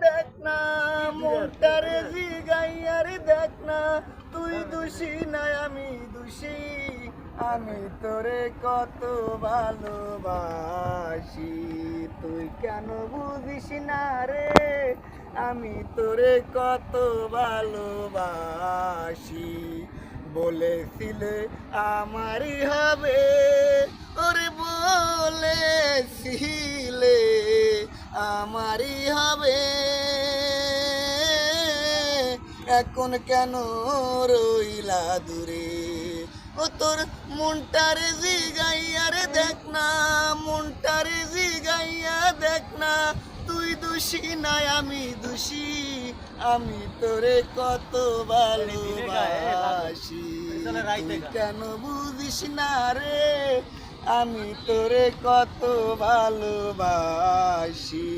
দেখ না মনটারে জিগাইয়ারে দেখ না তুই দোষী নাই আমি দোষী আমি তোরে কত ভালোবাসি তুই কেন বুঝিস না রে আমি তোরে কত ভালোবাসি বলেছিলে আমারই হবে ওরে বলেছিলে আমারই হবে এখন কেন রইলা দূরে ও তোর মনটারে জিগাইয়ারে দেখ না মনটারে জিগাইয়া দেখ না তুই দোষী নাই আমি দোষী আমি তোরে কত ভালোবাসি তুই কেন বুঝিস না রে আমি তোরে কত ভালোবাসি।